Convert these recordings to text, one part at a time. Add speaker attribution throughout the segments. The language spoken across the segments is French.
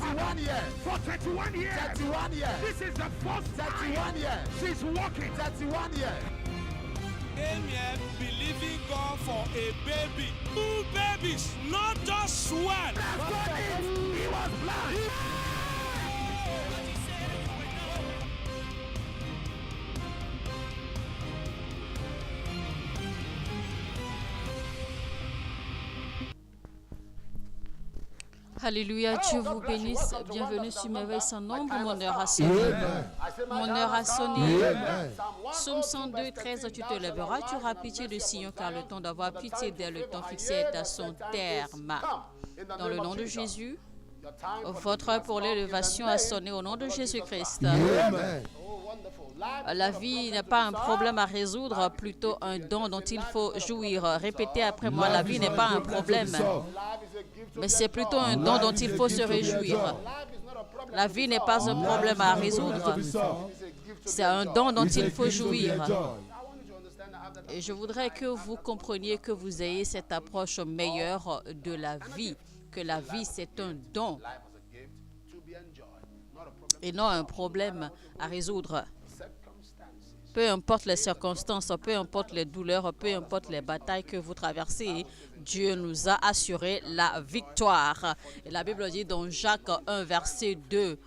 Speaker 1: 31 years.
Speaker 2: For 31 years.
Speaker 1: 31 years.
Speaker 2: This is the first
Speaker 1: 31
Speaker 2: time
Speaker 1: years.
Speaker 2: she's walking.
Speaker 1: 31 years.
Speaker 3: Came here believing God for a baby. 2 babies, not just one.
Speaker 2: He was blind.
Speaker 4: Alléluia, Dieu vous bénisse. Bienvenue sur Merveille sans nombre. Mon heure a sonné. Mon heure a sonné. Psaume 102, 13, tu te lèveras, tu auras pitié de Sion, car le temps d'avoir pitié dès le temps fixé est à son terme. Dans le nom de Jésus, votre heure pour l'élévation a sonné au nom de Jésus-Christ. La vie n'est pas un problème à résoudre, plutôt un don dont il faut jouir. Répétez après moi, la vie n'est pas un problème, mais c'est plutôt un don dont il faut se réjouir. La vie n'est pas un problème à résoudre, c'est un don dont il faut jouir. Et je voudrais que vous compreniez, que vous ayez cette approche meilleure de la vie, que la vie c'est un don et non un problème à résoudre. Peu importe les circonstances, peu importe les douleurs, peu importe les batailles que vous traversez, Dieu nous a assuré la victoire. Et la Bible dit dans Jacques 1, verset 2,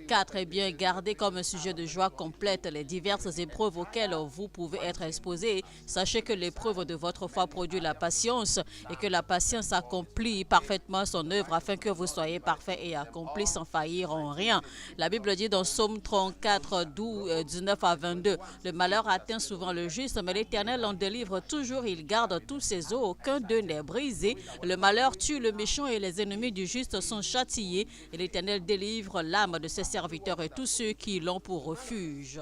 Speaker 4: 4, eh bien, gardez comme un sujet de joie complète les diverses épreuves auxquelles vous pouvez être exposés. Sachez que l'épreuve de votre foi produit la patience et que la patience accomplit parfaitement son œuvre afin que vous soyez parfaits et accomplis sans faillir en rien. La Bible dit dans Psaume 34, 19 à 22, le malheur atteint souvent le juste, mais l'Éternel en délivre toujours. Il garde tous ses os, aucun d'eux n'est brisé. Le malheur tue le méchant et les ennemis du juste sont châtiés. Et l'Éternel délivre l'âme de ses serviteurs et tous ceux qui l'ont pour refuge.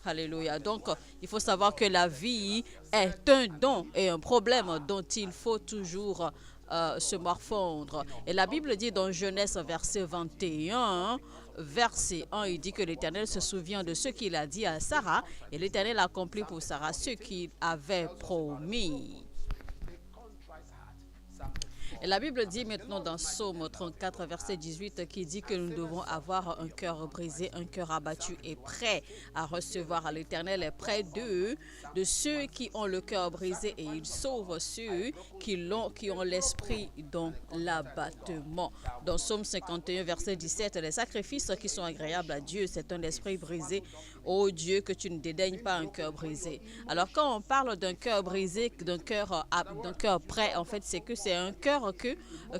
Speaker 4: Alléluia. Donc, il faut savoir que la vie est un don et un problème dont il faut toujours se morfondre. Et la Bible dit dans Genèse verset 21, verset 1, il dit que l'Éternel se souvient de ce qu'il a dit à Sarah et l'Éternel accomplit pour Sarah ce qu'il avait promis. Et la Bible dit maintenant dans Psaume 34, verset 18, qui dit que nous devons avoir un cœur brisé, un cœur abattu et prêt à recevoir l'Éternel est près d'eux, de ceux qui ont le cœur brisé, et il sauve ceux qui ont l'esprit dans l'abattement. Dans Psaume 51, verset 17, les sacrifices qui sont agréables à Dieu, c'est un esprit brisé. Ô Dieu, que tu ne dédaignes pas un cœur brisé. Alors quand on parle d'un cœur brisé, d'un cœur prêt, en fait, c'est que c'est un cœur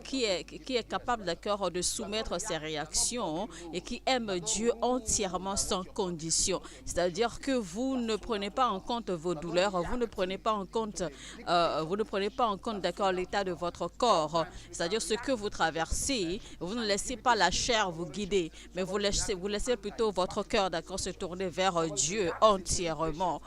Speaker 4: qui est capable d'accord de soumettre ses réactions et qui aime Dieu entièrement sans condition. C'est-à-dire que vous ne prenez pas en compte vos douleurs, vous ne prenez pas en compte, d'accord, l'état de votre corps. C'est-à-dire ce que vous traversez, vous ne laissez pas la chair vous guider, mais vous laissez plutôt votre cœur, d'accord, se tourner vers Dieu entièrement.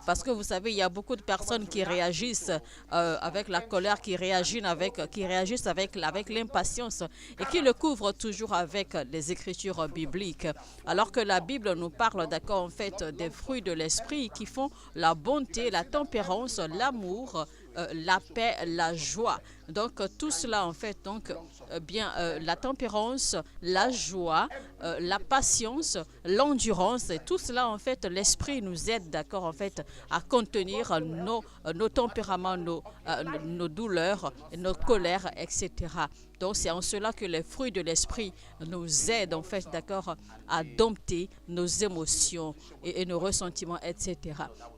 Speaker 4: Parce que vous savez, il y a beaucoup de personnes qui réagissent avec la colère, qui réagissent avec l'impatience et qui le couvrent toujours avec les écritures bibliques. Alors que la Bible nous parle, d'accord, en fait, des fruits de l'esprit qui font la bonté, la tempérance, l'amour, la paix, la joie. Donc tout cela en fait, la tempérance, la joie, la patience, l'endurance, et tout cela en fait, l'esprit nous aide, d'accord, en fait, à contenir nos tempéraments, nos douleurs, nos colères, etc. Donc c'est en cela que les fruits de l'esprit nous aident en fait, d'accord, à dompter nos émotions et nos ressentiments, etc.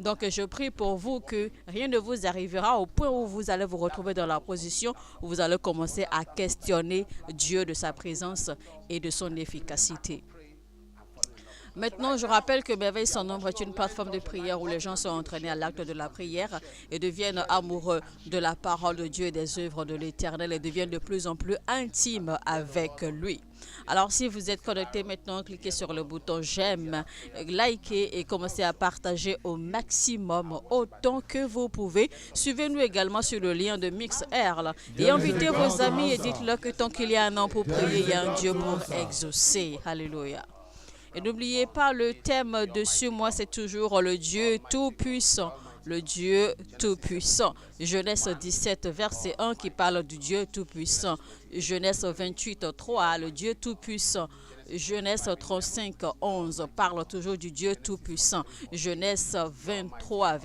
Speaker 4: Donc je prie pour vous que rien ne vous arrivera au point où vous allez vous retrouver dans la position où vous allez commencer à questionner Dieu de sa présence et de son efficacité. Maintenant, je rappelle que Merveille sans nombre est une plateforme de prière où les gens sont entraînés à l'acte de la prière et deviennent amoureux de la parole de Dieu et des œuvres de l'Éternel et deviennent de plus en plus intimes avec lui. Alors, si vous êtes connecté maintenant, cliquez sur le bouton j'aime, likez et commencez à partager au maximum autant que vous pouvez. Suivez-nous également sur le lien de MixR et invitez vos amis et dites-leur que tant qu'il y a un an pour prier, il y a un Dieu pour exaucer. Alléluia. Et n'oubliez pas, le thème de ce mois, c'est toujours le Dieu Tout-Puissant. le Dieu Tout-Puissant. Genèse 17, verset 1 qui parle du Dieu Tout-Puissant. Genèse 28, 3, le Dieu Tout-Puissant. Genèse 35, 11 parle toujours du Dieu Tout-Puissant. Genèse 23,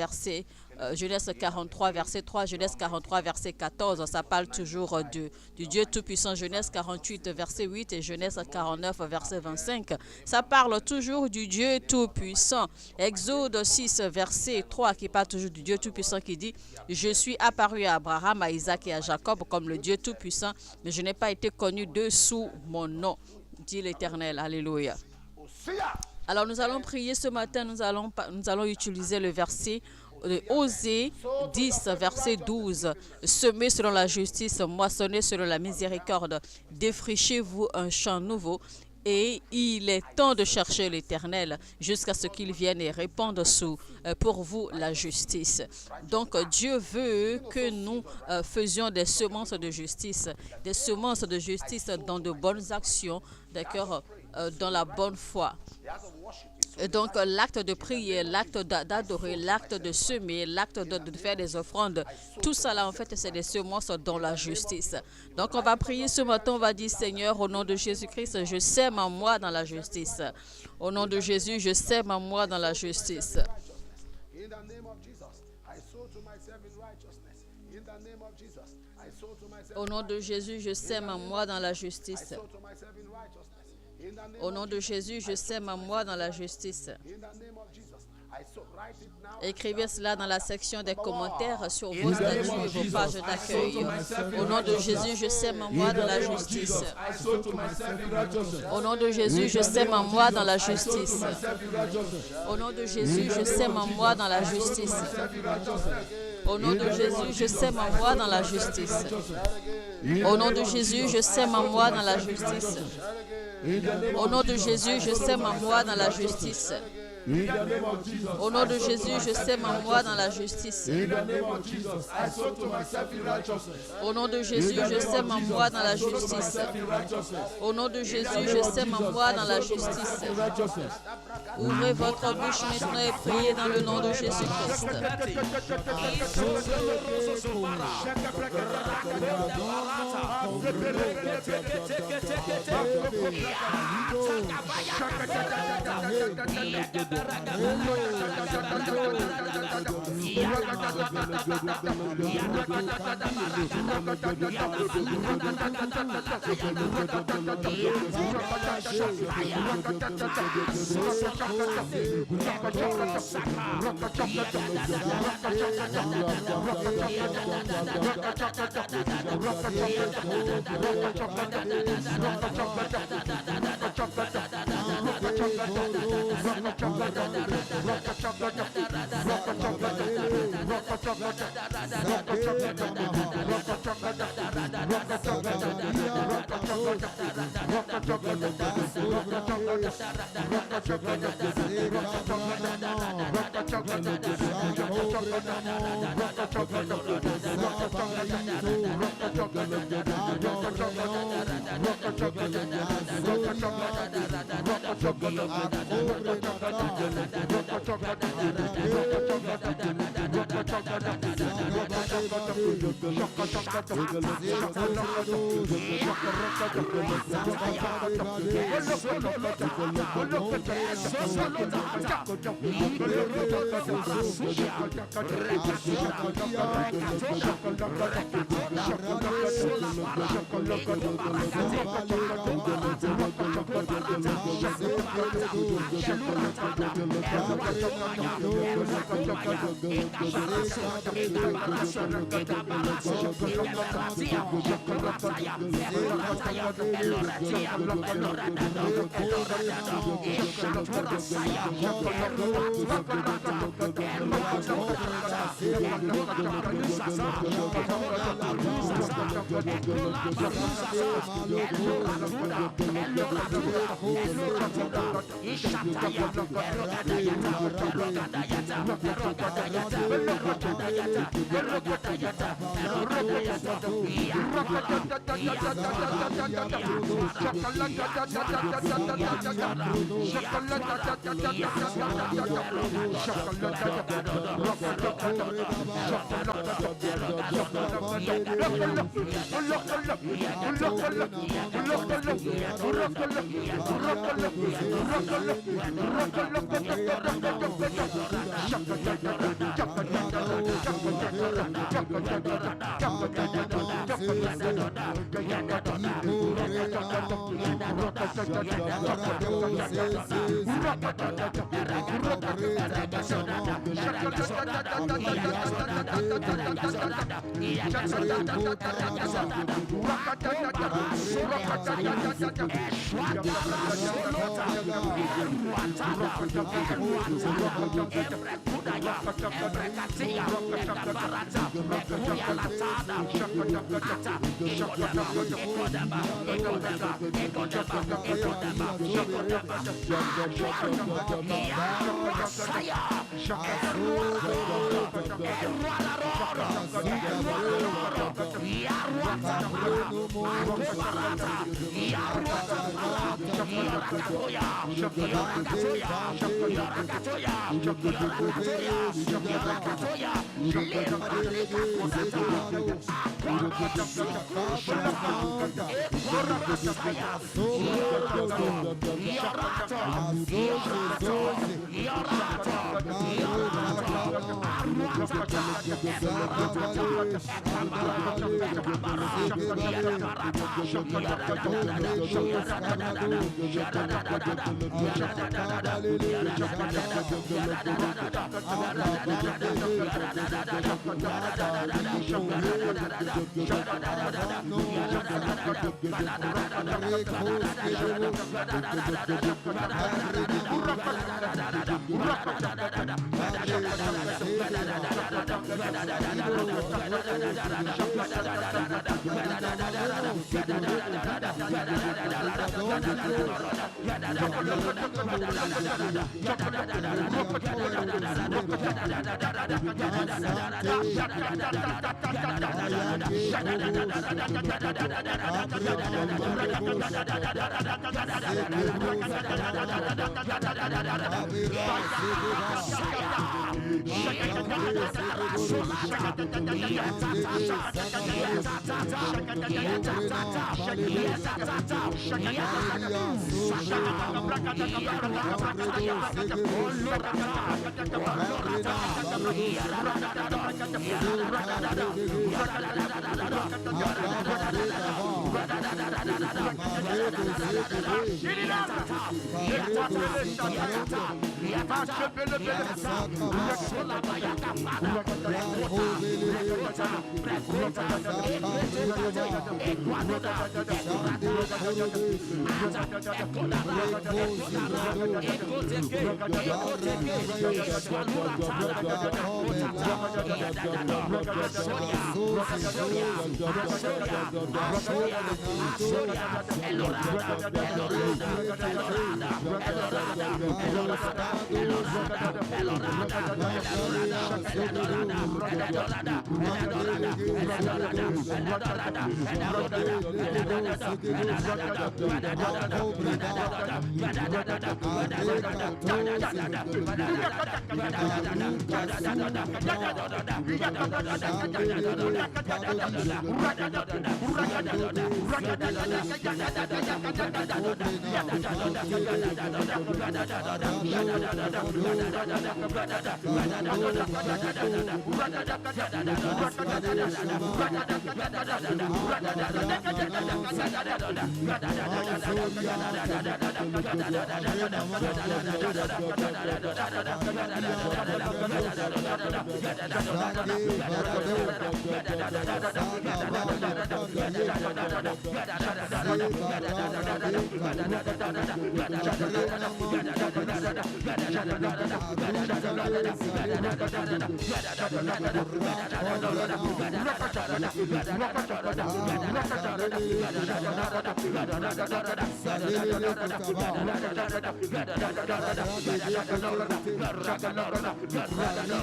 Speaker 4: Genèse 43, verset 3, Genèse 43, verset 14, ça parle toujours du Dieu Tout-Puissant. Genèse 48, verset 8 et Genèse 49, verset 25, ça parle toujours du Dieu Tout-Puissant. Exode 6, verset 3 qui parle toujours du Dieu Tout-Puissant qui dit « Je suis apparu à Abraham, à Isaac et à Jacob comme le Dieu Tout-Puissant, mais je n'ai pas été connu d'eux sous mon nom, dit l'Éternel. » Alléluia. Alors nous allons prier ce matin, nous allons utiliser le verset Osée 10, verset 12. Semez selon la justice, moissonnez selon la miséricorde, défrichez-vous un champ nouveau. Et il est temps de chercher l'Éternel jusqu'à ce qu'il vienne et répande pour vous la justice. Donc Dieu veut que nous faisions des semences de justice dans de bonnes actions, d'accord, dans la bonne foi. Donc, l'acte de prier, l'acte d'adorer, l'acte de semer, l'acte de faire des offrandes, tout ça là, en fait, c'est des semences dans la justice. Donc, on va prier ce matin, on va dire, Seigneur, au nom de Jésus-Christ, je sème en moi dans la justice. Au nom de Jésus, je sème en moi dans la justice. Au nom de Jésus, je sème en moi dans la justice. Au nom de Jésus, je sème en moi dans la justice. Écrivez cela dans la section des commentaires sur vos statuts et vos pages d'accueil. Au nom de Jésus, je sème en moi dans la justice. Au nom de Jésus, je sème en moi dans la justice. Au nom de Jésus, je sème en moi dans la justice. Au nom de Jésus, je sème en moi dans la justice. Au nom de Jésus, je sème en moi dans la justice. Au nom de Jésus, je sème en moi dans la justice. Au nom de Jésus, je sème en moi dans la justice. Au nom de Jésus, je sème en moi dans la justice. Au nom de Jésus, je sème en moi dans la justice. Ouvrez votre bouche maintenant et priez dans le nom de Jésus-Christ.
Speaker 2: Rakata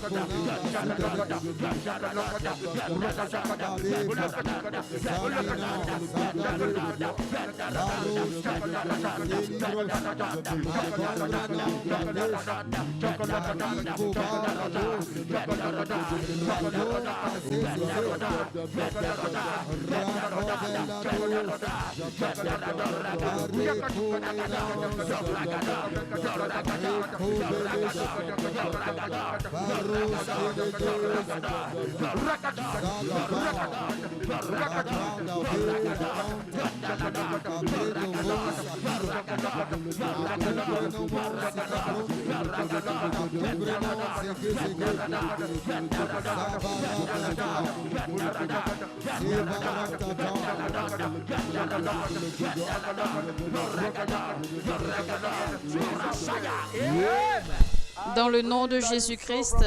Speaker 4: Dans le nom de Jésus-Christ,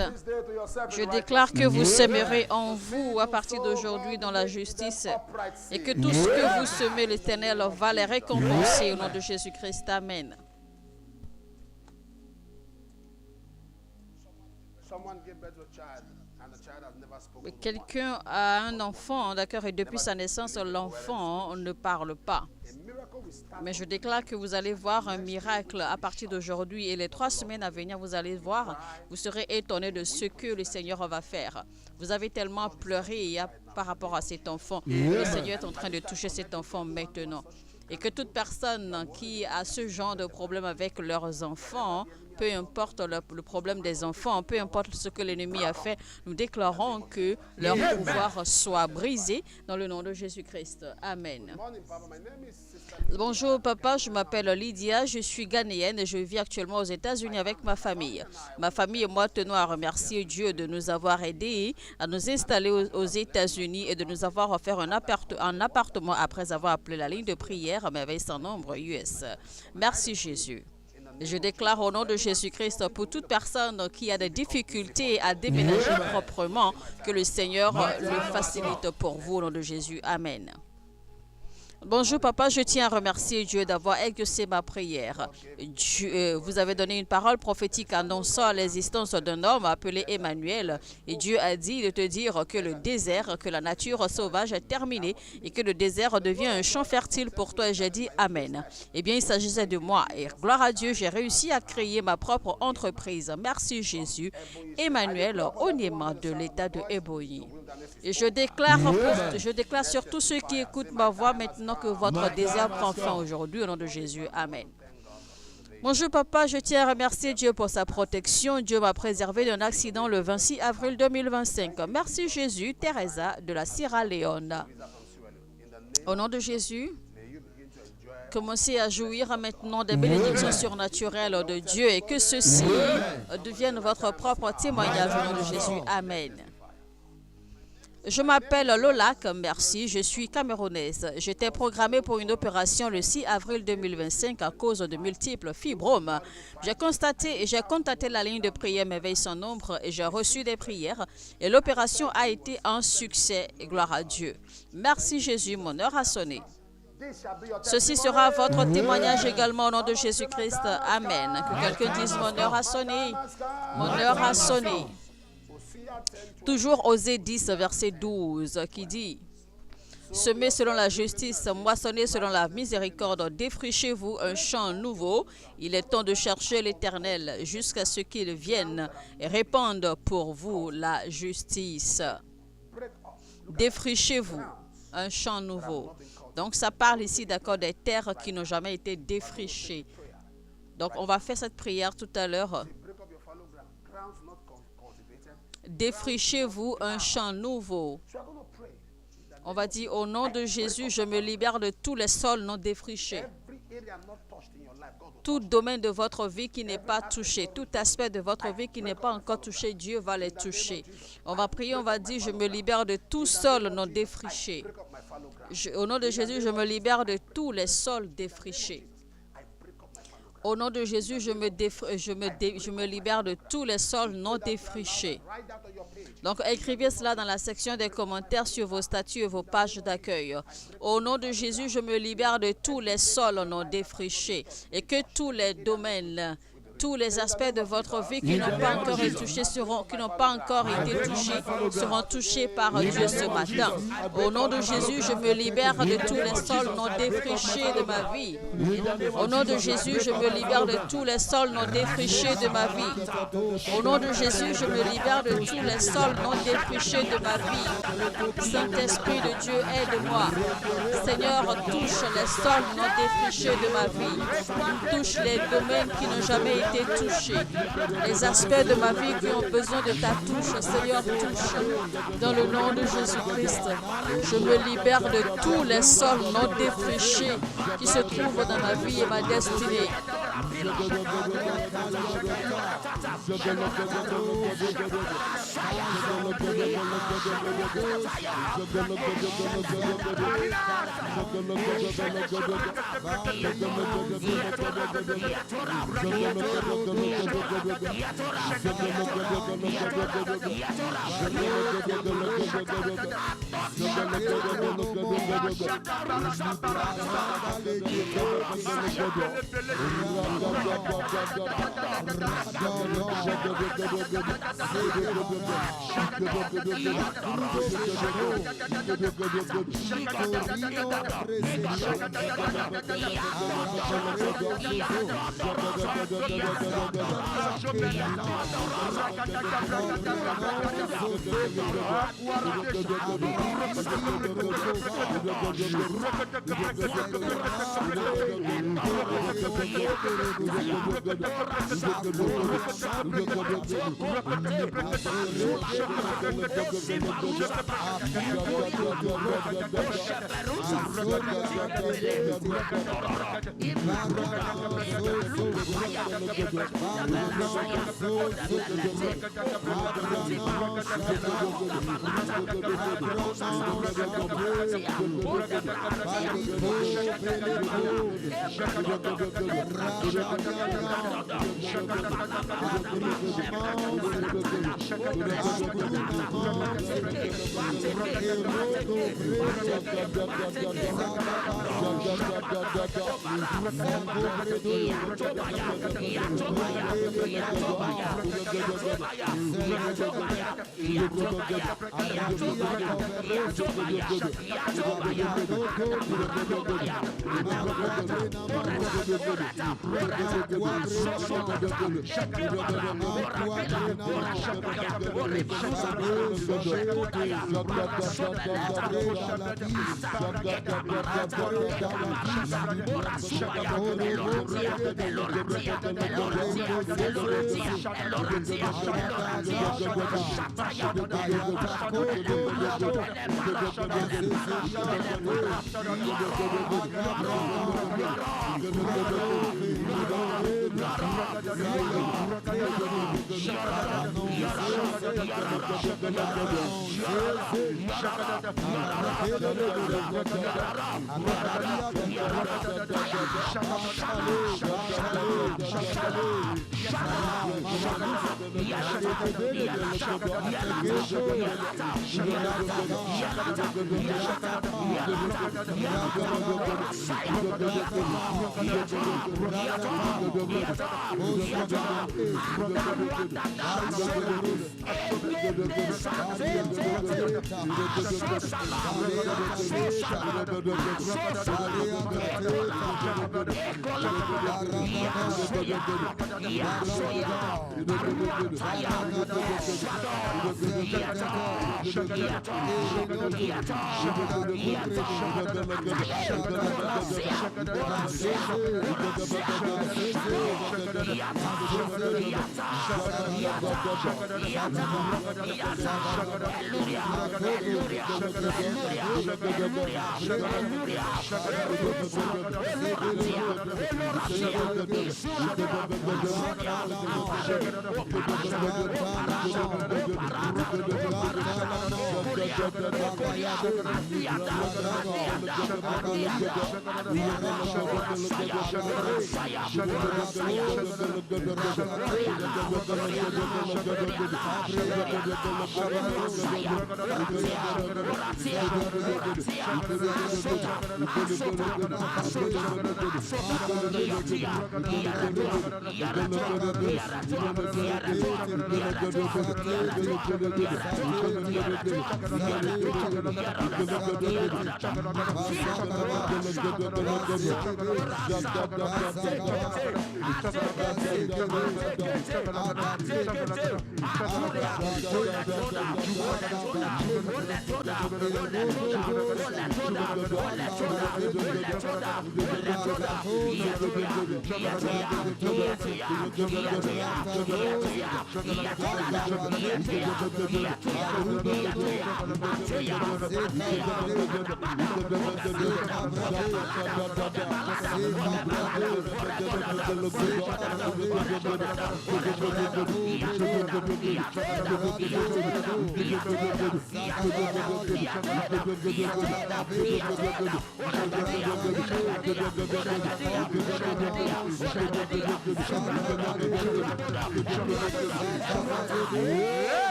Speaker 4: je déclare que vous sèmerez en vous à partir d'aujourd'hui dans la justice et que tout ce que vous semez, l'Éternel va les récompenser au nom de Jésus-Christ. Amen. Quelqu'un a un enfant, d'accord, et depuis sa naissance, l'enfant ne parle pas. Mais je déclare que vous allez voir un miracle à partir d'aujourd'hui et les 3 semaines à venir, vous allez voir, vous serez étonnés de ce que le Seigneur va faire. Vous avez tellement pleuré par rapport à cet enfant. Le Seigneur est en train de toucher cet enfant maintenant. Et que toute personne qui a ce genre de problème avec leurs enfants, peu importe le problème des enfants, peu importe ce que l'ennemi a fait, nous déclarons que leur pouvoir soit brisé dans le nom de Jésus-Christ. Amen. Bonjour papa, je m'appelle Lydia, je suis ghanéenne et je vis actuellement aux États-Unis avec ma famille. Ma famille et moi tenons à remercier Dieu de nous avoir aidés à nous installer aux États-Unis et de nous avoir offert un appartement après avoir appelé la ligne de prière Merveille sans nombre US. Merci Jésus. Je déclare au nom de Jésus-Christ pour toute personne qui a des difficultés à déménager proprement, que le Seigneur le facilite pour vous au nom de Jésus. Amen. Bonjour papa, je tiens à remercier Dieu d'avoir exaucé ma prière. Vous avez donné une parole prophétique annonçant l'existence d'un homme appelé Emmanuel. Et Dieu a dit de te dire que le désert, que la nature sauvage est terminée et que le désert devient un champ fertile pour toi. Et j'ai dit Amen. Eh bien, il s'agissait de moi. Et gloire à Dieu, j'ai réussi à créer ma propre entreprise. Merci Jésus. Emmanuel Onyema de l'État de Ebonyi. Et je déclare sur tous ceux qui écoutent ma voix maintenant que votre désir prend fin aujourd'hui au nom de Jésus. Amen. Bonjour papa, je tiens à remercier Dieu pour sa protection. Dieu m'a préservé d'un accident le 26 avril 2025. Merci Jésus. Teresa de la Sierra Leone. Au nom de Jésus, commencez à jouir maintenant des bénédictions surnaturelles de Dieu et que ceci devienne votre propre témoignage au nom de Jésus. Amen. Je m'appelle Lolak, merci, je suis camerounaise. J'étais programmée pour une opération le 6 avril 2025 à cause de multiples fibromes. J'ai contacté la ligne de prière Merveille sans nombre et j'ai reçu des prières et l'opération a été un succès. Gloire à Dieu. Merci Jésus, mon heure a sonné. Ceci sera votre témoignage également au nom de Jésus-Christ. Amen. Que quelqu'un dise mon heure a sonné. Mon heure a sonné. Toujours Osée 10, verset 12, qui dit « Semez selon la justice, moissonnez selon la miséricorde, défrichez-vous un champ nouveau. Il est temps de chercher l'Éternel jusqu'à ce qu'il vienne et répande pour vous la justice. » Défrichez-vous un champ nouveau. Donc, ça parle ici, d'accord, des terres qui n'ont jamais été défrichées. Donc, on va faire cette prière tout à l'heure. Défrichez-vous un champ nouveau. On va dire au nom de Jésus, je me libère de tous les sols non défrichés. Tout domaine de votre vie qui n'est pas touché, tout aspect de votre vie qui n'est pas encore touché, Dieu va les toucher. On va prier, on va dire, je me libère de tout sol non défriché. Au nom de Jésus, je me libère de tous les sols défrichés. Au nom de Jésus, je me libère de tous les sols non défrichés. Donc, écrivez cela dans la section des commentaires sur vos statuts et vos pages d'accueil. Au nom de Jésus, je me libère de tous les sols non défrichés et que tous les domaines tous les aspects de votre vie qui n'ont pas encore été touchés seront touchés par Dieu ce matin. Au nom de Jésus, je me libère de tous les sols non défrichés de ma vie. Au nom de Jésus, je me libère de tous les sols non défrichés de ma vie. Au nom de Jésus, je me libère de tous les sols non défrichés de ma vie. Saint-Esprit de Dieu, aide-moi. Seigneur, touche les sols non défrichés de ma vie. Touche les domaines qui n'ont jamais été touchés. Les aspects de ma vie qui ont besoin de ta touche. Seigneur, touche. Dans le nom de Jésus-Christ, je me libère de tous les sols non défrichés qui se trouvent dans ma vie et ma destinée.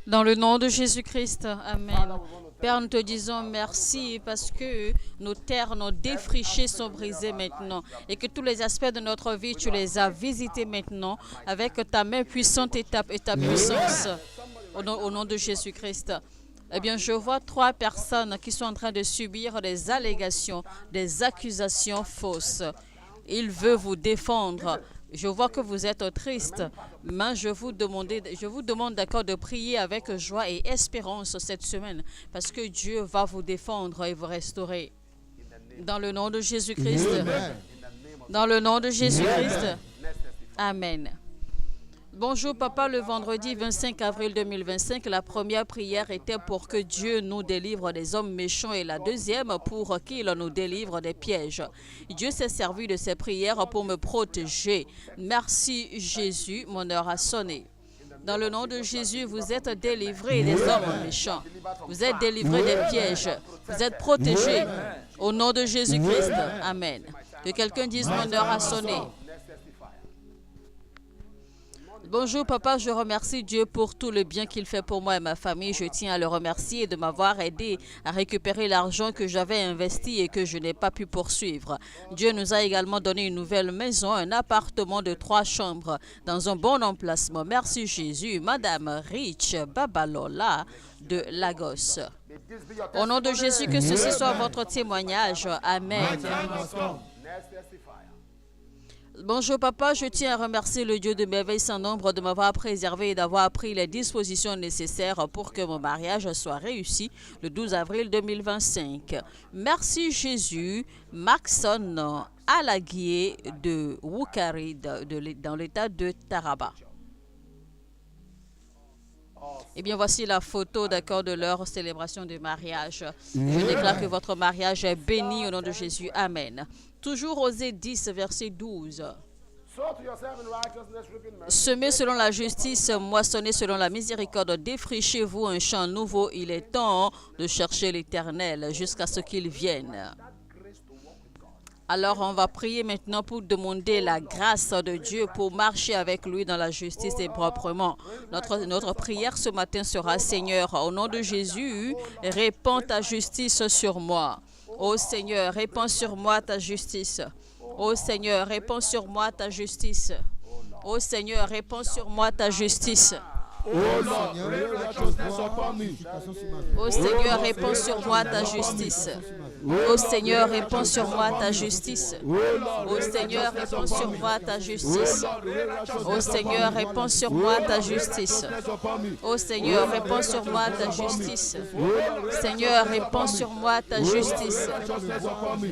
Speaker 4: Dans le nom de Jésus-Christ, Amen. Père, nous te disons merci parce que nos terres, nos défrichés sont brisés maintenant et que tous les aspects de notre vie, tu les as visités maintenant avec ta main puissante et ta puissance. Au nom de Jésus-Christ. Eh bien, je vois 3 personnes qui sont en train de subir des allégations, des accusations fausses. Il veut vous défendre. Je vois que vous êtes triste, mais je vous demande d'accord de prier avec joie et espérance cette semaine parce que Dieu va vous défendre et vous restaurer. Dans le nom de Jésus-Christ. Dans le nom de Jésus-Christ. Amen. Bonjour papa, le vendredi 25 avril 2025, la première prière était pour que Dieu nous délivre des hommes méchants et la deuxième pour qu'il nous délivre des pièges. Dieu s'est servi de ces prières pour me protéger. Merci Jésus, mon heure a sonné. Dans le nom de Jésus, vous êtes délivrés des hommes méchants. Vous êtes délivrés des pièges. Vous êtes protégés. Au nom de Jésus-Christ. Amen. Que quelqu'un dise mon heure a sonné. Bonjour papa, je remercie Dieu pour tout le bien qu'il fait pour moi et ma famille. Je tiens à le remercier de m'avoir aidé à récupérer l'argent que j'avais investi et que je n'ai pas pu poursuivre. Dieu nous a également donné une nouvelle maison, un appartement de 3 chambres dans un bon emplacement. Merci Jésus. Madame Rich Babalola de Lagos. Au nom de Jésus, que ceci soit votre témoignage. Amen. Bonjour papa, je tiens à remercier le Dieu de merveille sans nombre de m'avoir préservé et d'avoir pris les dispositions nécessaires pour que mon mariage soit réussi le 12 avril 2025. Merci Jésus. Maxon Alaguier de Wukari dans l'état de Taraba. Eh bien, voici la photo d'accord de leur célébration de mariage. Je déclare que votre mariage est béni au nom de Jésus. Amen. Toujours Osée 10, verset 12. Semez selon la justice, moissonnez selon la miséricorde, défrichez-vous un champ nouveau. Il est temps de chercher l'Éternel jusqu'à ce qu'il vienne. Alors, on va prier maintenant pour demander la grâce de Dieu pour marcher avec lui dans la justice et proprement. Notre prière ce matin sera, Seigneur, au nom de Jésus, répands ta justice sur moi. Ô Seigneur, répands sur moi ta justice. Ô Seigneur, répands sur moi ta justice. Ô Seigneur, répands sur moi ta justice. Ô Seigneur, répands sur moi ta justice. Ô Seigneur, répands sur moi ta justice. Ô Seigneur, répands sur moi ta justice. Ô Seigneur, répands sur moi ta justice. Ô Seigneur, répands sur moi ta justice. Seigneur, répands sur moi ta justice.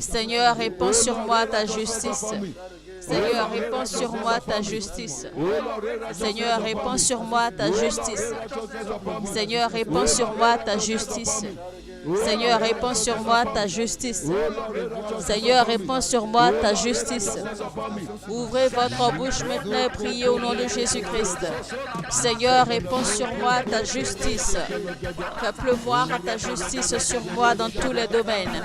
Speaker 4: Seigneur, répands sur moi ta justice. Seigneur, répands sur moi ta justice. Seigneur, répands sur moi ta justice. Seigneur, répands sur moi ta justice. Seigneur, répands sur moi ta justice. Seigneur, répands sur moi ta justice. Ouvrez votre bouche maintenant et priez au nom de Jésus-Christ. Seigneur, répands sur moi ta justice. Fais pleuvoir ta justice sur moi dans tous les domaines.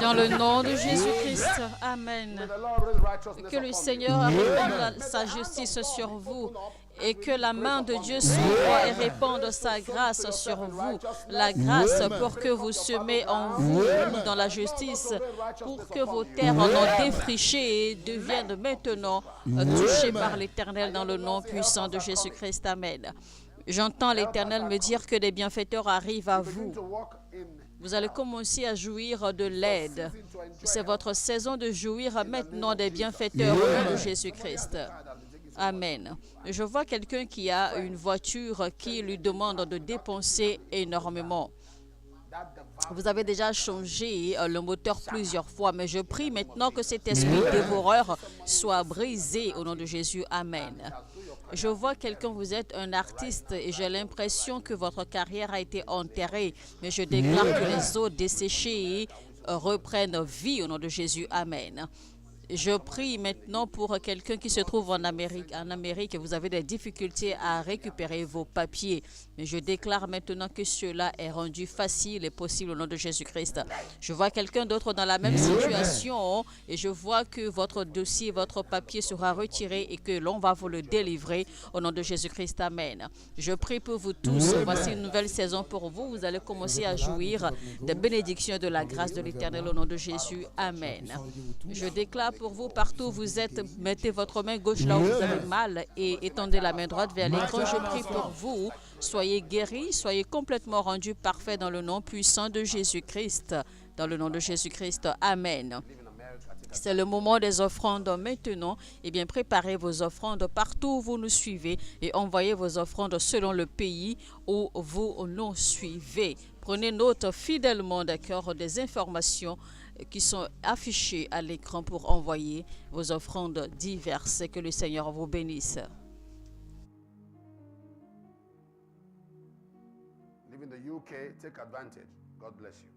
Speaker 4: Dans le nom de Jésus-Christ, Amen. Que le Seigneur répande sa justice sur vous et que la main de Dieu s'ouvre et répande sa grâce sur vous. La grâce pour que vous semez en vous dans la justice, pour que vos terres non défrichées deviennent maintenant touchées par l'Éternel dans le nom puissant de Jésus-Christ. Amen. J'entends l'Éternel me dire que des bienfaiteurs arrivent à vous. Vous allez commencer à jouir de l'aide. C'est votre saison de jouir maintenant des bienfaiteurs au nom de Jésus-Christ. Amen. Je vois quelqu'un qui a une voiture qui lui demande de dépenser énormément. Vous avez déjà changé le moteur plusieurs fois, mais je prie maintenant que cet esprit dévoreur soit brisé au nom de Jésus. Amen. Je vois quelqu'un, vous êtes un artiste et j'ai l'impression que votre carrière a été enterrée, mais je déclare que les eaux desséchées reprennent vie au nom de Jésus. Amen. Je prie maintenant pour quelqu'un qui se trouve en Amérique. En Amérique, vous avez des difficultés à récupérer vos papiers. Mais je déclare maintenant que cela est rendu facile et possible au nom de Jésus-Christ. Je vois quelqu'un d'autre dans la même situation et je vois que votre dossier, votre papier sera retiré et que l'on va vous le délivrer au nom de Jésus-Christ. Amen. Je prie pour vous tous. Voici une nouvelle saison pour vous. Vous allez commencer à jouir des bénédictions et de la grâce de l'Éternel au nom de Jésus. Amen. Je déclare pour vous, partout où vous êtes, mettez votre main gauche là où vous avez mal et étendez la main droite vers l'écran. Je prie pour vous. Soyez guéris, soyez complètement rendus parfaits dans le nom puissant de Jésus-Christ. Dans le nom de Jésus-Christ. Amen. C'est le moment des offrandes maintenant. Eh bien, préparez vos offrandes partout où vous nous suivez et envoyez vos offrandes selon le pays où vous nous suivez. Prenez note fidèlement, d'accord, des informations qui sont affichées à l'écran pour envoyer vos offrandes diverses. Que le Seigneur vous bénisse.
Speaker 2: Live in the UK, take advantage. God bless you.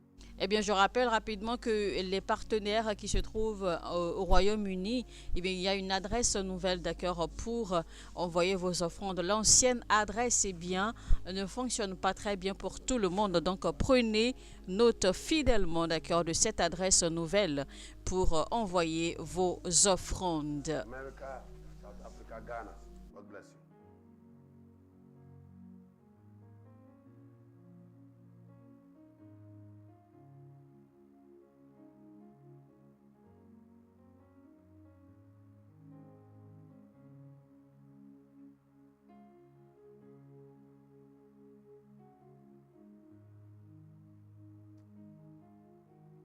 Speaker 4: Eh bien, je rappelle rapidement que les partenaires qui se trouvent au Royaume-Uni, eh bien, il y a une adresse nouvelle, d'accord, pour envoyer vos offrandes. L'ancienne adresse, eh bien, ne fonctionne pas très bien pour tout le monde. Donc, prenez note fidèlement, d'accord, de cette adresse nouvelle pour envoyer vos offrandes.
Speaker 2: America, South Africa, Ghana. God bless you.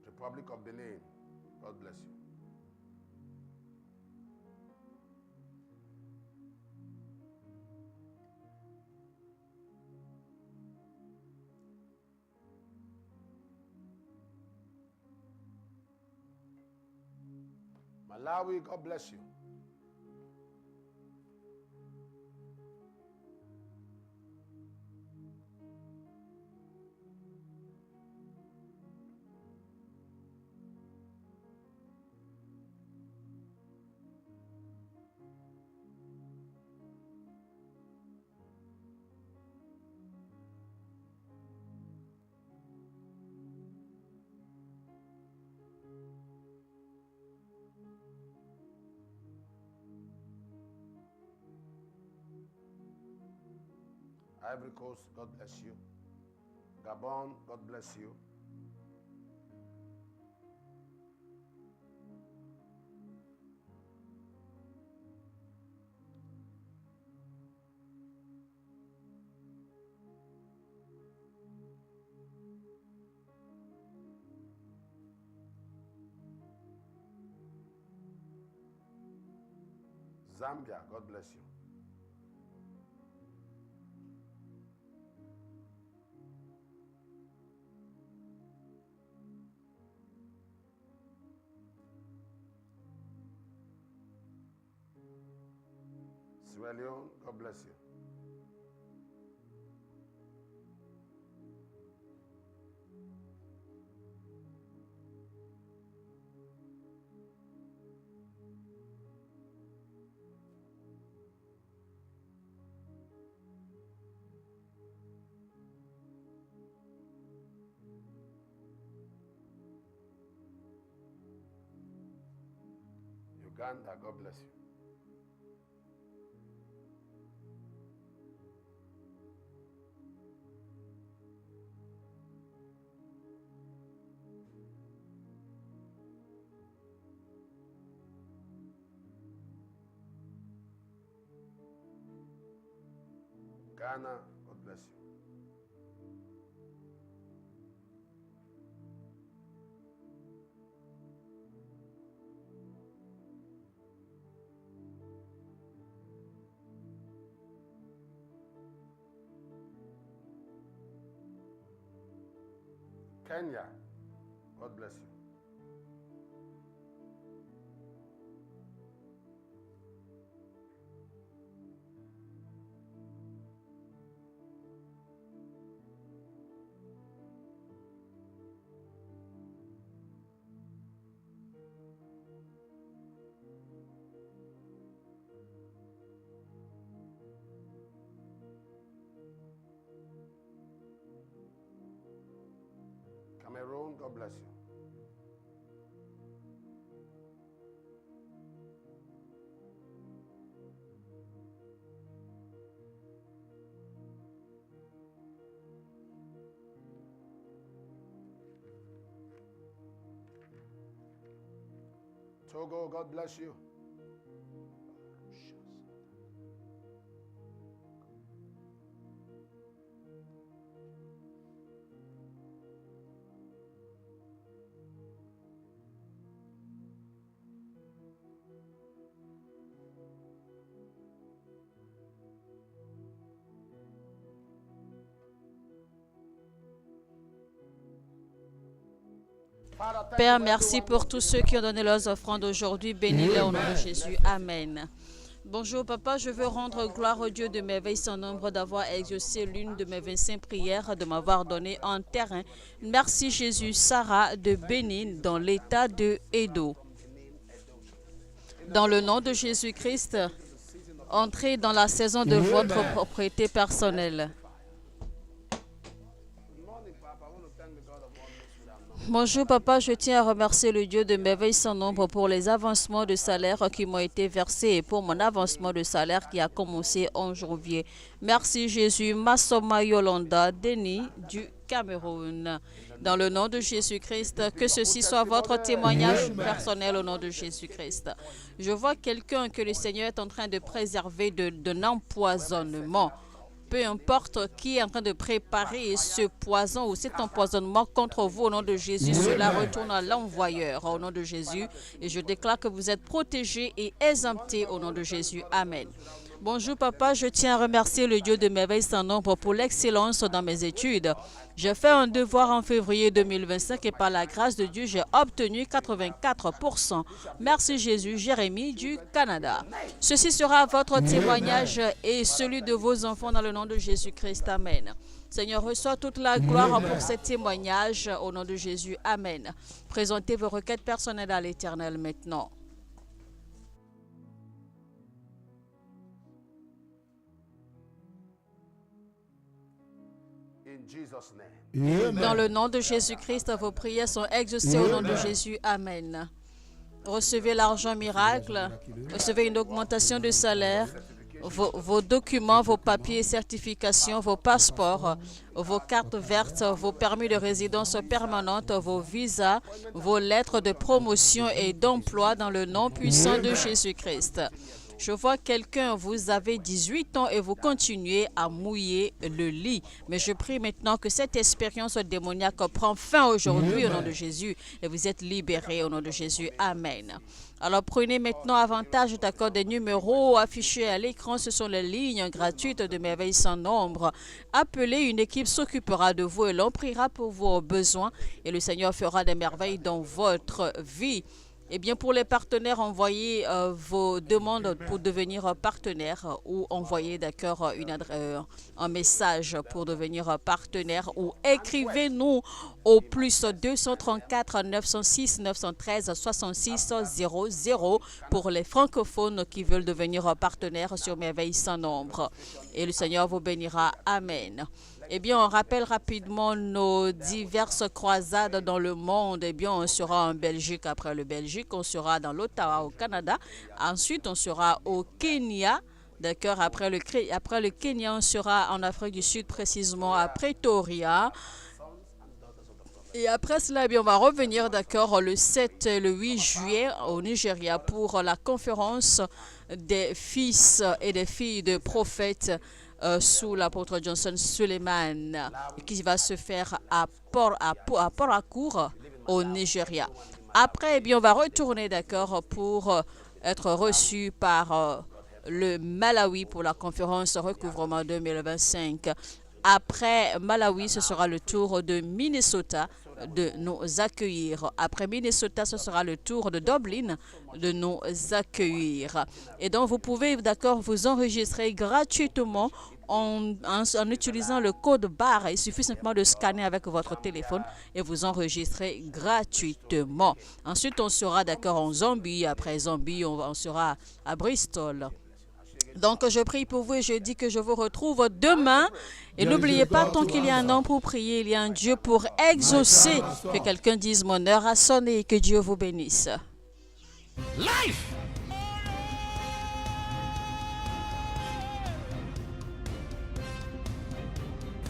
Speaker 2: Republic of Benin. God bless you. Malawi, God bless you. Ivory Coast, God bless you. Gabon, God bless you. Zambia, God bless you. Sierra Leone, God bless you. Uganda, God bless you. Ghana, God bless you. Kenya, God bless you. God bless you. Togo, God bless you.
Speaker 4: Père, merci pour tous ceux qui ont donné leurs offrandes aujourd'hui. Bénis-les au nom de Jésus. Amen. Bonjour papa, je veux rendre gloire au Dieu de merveille sans nombre d'avoir exaucé l'une de mes 25 prières, de m'avoir donné un terrain. Merci Jésus. Sarah de Bénin dans l'état de Edo. Dans le nom de Jésus-Christ, entrez dans la saison de votre propriété personnelle. Bonjour papa, je tiens à remercier le Dieu de merveille sans nombre pour les avancements de salaire qui m'ont été versés et pour mon avancement de salaire qui a commencé en janvier. Merci Jésus. Masoma Yolanda, Denis du Cameroun. Dans le nom de Jésus-Christ, que ceci soit votre témoignage personnel au nom de Jésus-Christ. Je vois quelqu'un que le Seigneur est en train de préserver d'un empoisonnement. Peu importe qui est en train de préparer ce poison ou cet empoisonnement contre vous au nom de Jésus, cela retourne à l'envoyeur au nom de Jésus. Et je déclare que vous êtes protégés et exemptés au nom de Jésus. Amen. Bonjour papa, je tiens à remercier le Dieu de merveille sans nombre pour l'excellence dans mes études. J'ai fait un devoir en février 2025 et par la grâce de Dieu, j'ai obtenu 84%. Merci Jésus. Jérémie du Canada. Ceci sera votre témoignage et celui de vos enfants dans le nom de Jésus-Christ. Amen. Seigneur, reçois toute la gloire pour ces témoignages au nom de Jésus. Amen. Présentez vos requêtes personnelles à l'Éternel maintenant. Dans le nom de Jésus-Christ, vos prières sont exaucées au nom de Jésus. Amen. Recevez l'argent miracle, recevez une augmentation de salaire, vos documents, vos papiers, certifications, vos passeports, vos cartes vertes, vos permis de résidence permanente, vos visas, vos lettres de promotion et d'emploi dans le nom puissant de Jésus-Christ. Je vois quelqu'un, vous avez 18 ans et vous continuez à mouiller le lit. Mais je prie maintenant que cette expérience démoniaque prend fin aujourd'hui au nom de Jésus et vous êtes libérés au nom de Jésus. Amen. Alors prenez maintenant avantage d'accord des numéros affichés à l'écran. Ce sont les lignes gratuites de merveille sans nombre. Appelez, une équipe s'occupera de vous et l'on priera pour vos besoins et le Seigneur fera des merveilles dans votre vie. Eh bien, pour les partenaires, envoyez vos demandes pour devenir partenaire ou envoyez d'accord un message pour devenir partenaire ou écrivez-nous au plus 234 906 913 66 00 pour les francophones qui veulent devenir partenaires sur Merveille sans nombre. Et le Seigneur vous bénira. Amen. Eh bien, on rappelle rapidement nos diverses croisades dans le monde. Eh bien, on sera en Belgique après le Belgique, on sera dans l'Ottawa au Canada. Ensuite, on sera au Kenya. D'accord, après le Kenya, on sera en Afrique du Sud, précisément à Pretoria. Et après cela, eh bien, on va revenir, d'accord, le 7 et le 8 juillet au Nigeria pour la conférence des fils et des filles de prophètes sous l'apôtre Johnson Suleiman, qui va se faire à Port-Harcourt au Nigeria. Après, eh bien, on va retourner, d'accord, pour être reçu par le Malawi pour la conférence Recouvrement 2025. Après Malawi, ce sera le tour de Minnesota de nous accueillir. Après Minnesota, ce sera le tour de Dublin de nous accueillir. Et donc, vous pouvez, d'accord, vous enregistrer gratuitement en utilisant le code barre. Il suffit simplement de scanner avec votre téléphone et vous enregistrer gratuitement. Ensuite, on sera, d'accord, en Zambie. Après Zambie, on sera à Bristol. Donc, je prie pour vous et je dis que je vous retrouve demain. Et n'oubliez pas, tant qu'il y a un homme pour prier, il y a un Dieu pour exaucer. Que quelqu'un dise, mon heure a sonné et que Dieu vous bénisse.
Speaker 3: Life.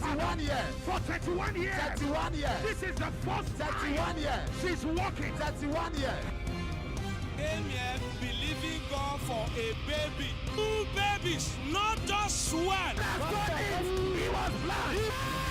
Speaker 1: 31 years. For 31 years. 31 years. This is the first 31 years. She's walking. 31 years.
Speaker 3: Came here believing God for a baby. 2 babies, not just one.
Speaker 1: He was blind.